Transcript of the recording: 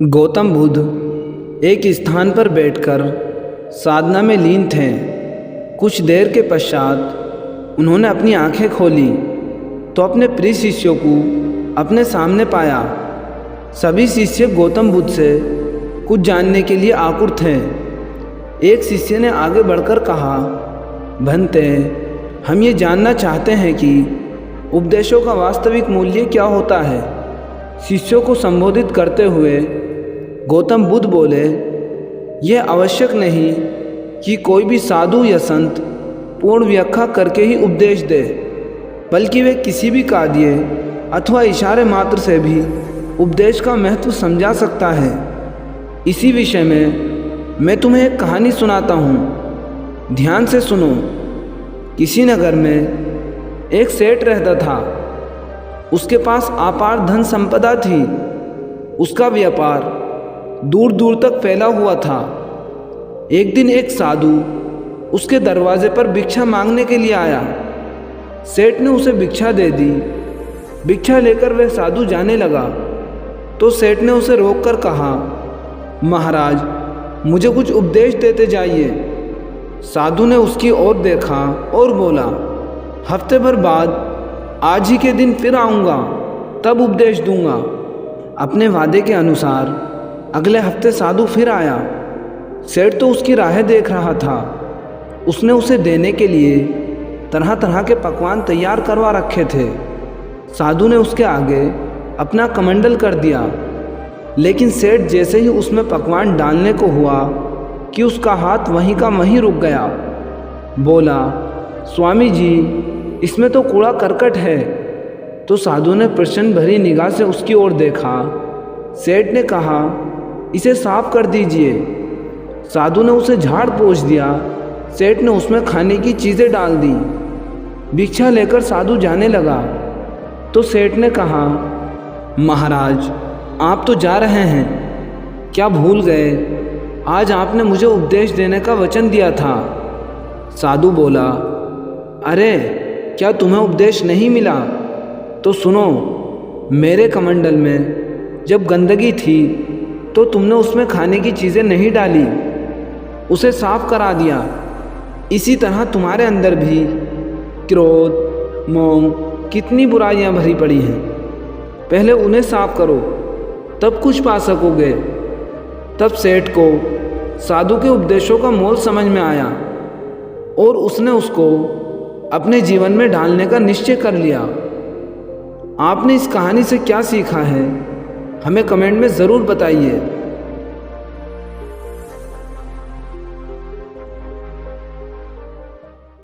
गौतम बुद्ध एक स्थान पर बैठकर साधना में लीन थे। कुछ देर के पश्चात उन्होंने अपनी आंखें खोली तो अपने प्रिय शिष्यों को अपने सामने पाया। सभी शिष्य गौतम बुद्ध से कुछ जानने के लिए आकुल थे। एक शिष्य ने आगे बढ़कर कहा, भंते, हम ये जानना चाहते हैं कि उपदेशों का वास्तविक मूल्य क्या होता है। शिष्यों को संबोधित करते हुए गौतम बुद्ध बोले, यह आवश्यक नहीं कि कोई भी साधु या संत पूर्ण व्याख्या करके ही उपदेश दे, बल्कि वे किसी भी कार्य अथवा इशारे मात्र से भी उपदेश का महत्व समझा सकता है। इसी विषय में मैं तुम्हें एक कहानी सुनाता हूँ, ध्यान से सुनो। किसी नगर में एक सेठ रहता था। उसके पास अपार धन संपदा थी। उसका व्यापार दूर दूर तक फैला हुआ था। एक दिन एक साधु उसके दरवाजे पर भिक्षा मांगने के लिए आया। सेठ ने उसे भिक्षा दे दी। भिक्षा लेकर वह साधु जाने लगा तो सेठ ने उसे रोककर कहा, महाराज, मुझे कुछ उपदेश देते जाइए। साधु ने उसकी ओर देखा और बोला, हफ्ते भर बाद आज ही के दिन फिर आऊँगा, तब उपदेश दूंगा। अपने वादे के अनुसार अगले हफ्ते साधु फिर आया। सेठ तो उसकी राहें देख रहा था। उसने उसे देने के लिए तरह तरह के पकवान तैयार करवा रखे थे। साधु ने उसके आगे अपना कमंडल कर दिया, लेकिन सेठ जैसे ही उसमें पकवान डालने को हुआ कि उसका हाथ वहीं का वहीं रुक गया। बोला, स्वामी जी, इसमें तो कूड़ा करकट है। तो साधु ने प्रश्न भरी निगाह से उसकी ओर देखा। सेठ ने कहा, इसे साफ कर दीजिए। साधु ने उसे झाड़ पोंछ दिया। सेठ ने उसमें खाने की चीज़ें डाल दी। भिक्षा लेकर साधु जाने लगा तो सेठ ने कहा, महाराज, आप तो जा रहे हैं, क्या भूल गए? आज आपने मुझे उपदेश देने का वचन दिया था। साधु बोला, अरे, क्या तुम्हें उपदेश नहीं मिला? तो सुनो, मेरे कमंडल में जब गंदगी थी तो तुमने उसमें खाने की चीज़ें नहीं डाली, उसे साफ करा दिया। इसी तरह तुम्हारे अंदर भी क्रोध, मोह, कितनी बुराइयां भरी पड़ी हैं। पहले उन्हें साफ करो, तब कुछ पा सकोगे। तब सेठ को साधु के उपदेशों का मोल समझ में आया और उसने उसको अपने जीवन में ढालने का निश्चय कर लिया। आपने इस कहानी से क्या सीखा है, हमें कमेंट में ज़रूर बताइए।